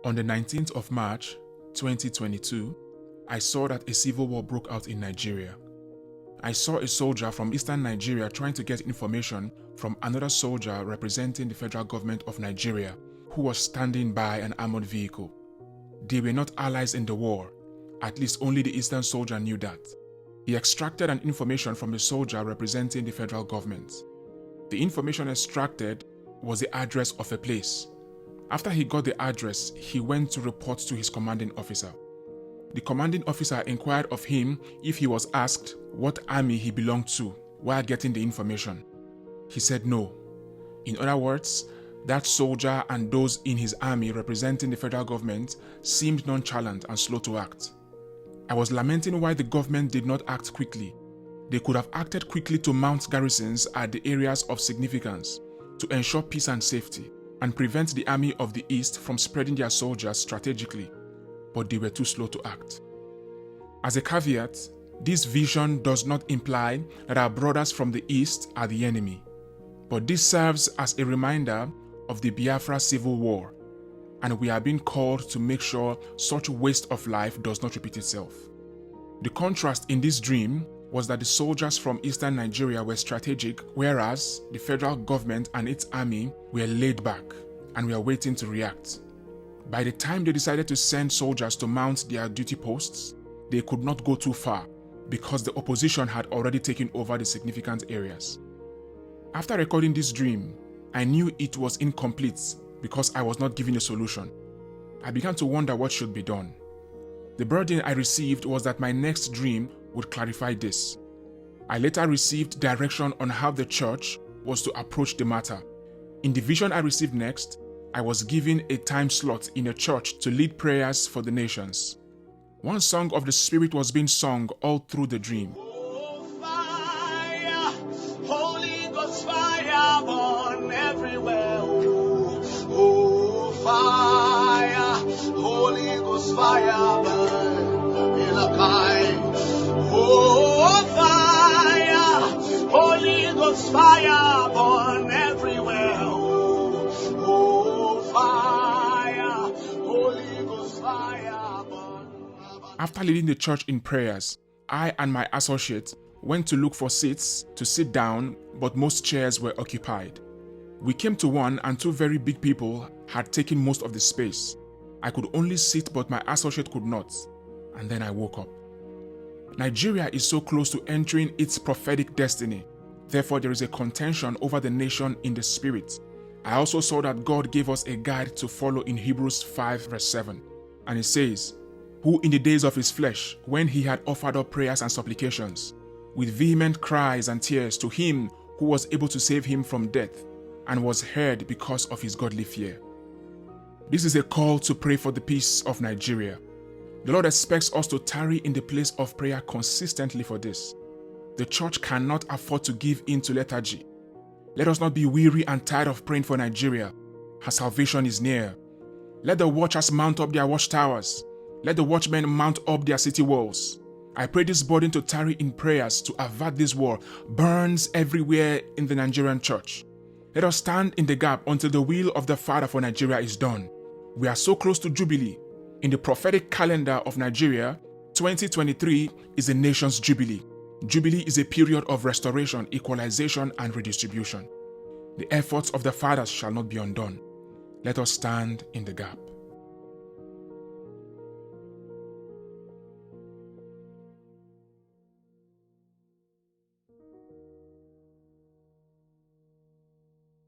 On the 19th of March, 2022, I saw that a civil war broke out in Nigeria. I saw a soldier from eastern Nigeria trying to get information from another soldier representing the federal government of Nigeria who was standing by an armored vehicle. They were not allies in the war, at least only the eastern soldier knew that. He extracted an information from a soldier representing the federal government. The information extracted was the address of a place. After he got the address, he went to report to his commanding officer. The commanding officer inquired of him if he was asked what army he belonged to while getting the information. He said no. In other words, that soldier and those in his army representing the federal government seemed nonchalant and slow to act. I was lamenting why the government did not act quickly. They could have acted quickly to mount garrisons at the areas of significance to ensure peace and safety and prevent the army of the East from spreading their soldiers strategically, but they were too slow to act. As a caveat, this vision does not imply that our brothers from the East are the enemy, but this serves as a reminder of the Biafra Civil War, and we are being called to make sure such waste of life does not repeat itself. The contrast in this dream was that the soldiers from eastern Nigeria were strategic, whereas the federal government and its army were laid back and were waiting to react. By the time they decided to send soldiers to mount their duty posts, they could not go too far because the opposition had already taken over the significant areas. After recording this dream, I knew it was incomplete because I was not given a solution. I began to wonder what should be done. The burden I received was that my next dream would clarify this. I later received direction on how the church was to approach the matter. In the vision I received next, I was given a time slot in a church to lead prayers for the nations. One song of the Spirit was being sung all through the dream. Oh, fire, Holy Ghost fire burn everywhere. Oh, fire, Holy Ghost fire burn in a kind. Oh, fire, Holy Ghost fire burn everywhere. Oh, fire, Holy Ghost fire burn. After leading the church in prayers, I and my associate went to look for seats to sit down, but most chairs were occupied. We came to one and two very big people had taken most of the space. I could only sit, but my associate could not. And then I woke up. Nigeria is so close to entering its prophetic destiny. Therefore, there is a contention over the nation in the spirit. I also saw that God gave us a guide to follow in Hebrews 5 verse 7. And it says, who in the days of his flesh, when he had offered up prayers and supplications, with vehement cries and tears to him who was able to save him from death, and was heard because of his godly fear. This is a call to pray for the peace of Nigeria. The Lord expects us to tarry in the place of prayer consistently for this. The church cannot afford to give in to lethargy. Let us not be weary and tired of praying for Nigeria. Her salvation is near. Let the watchers mount up their watchtowers. Let the watchmen mount up their city walls. I pray this burden to tarry in prayers to avert this war burns everywhere in the Nigerian church. Let us stand in the gap until the will of the Father for Nigeria is done. We are so close to Jubilee. In the prophetic calendar of Nigeria, 2023 is the nation's Jubilee. Jubilee is a period of restoration, equalization, and redistribution. The efforts of the fathers shall not be undone. Let us stand in the gap.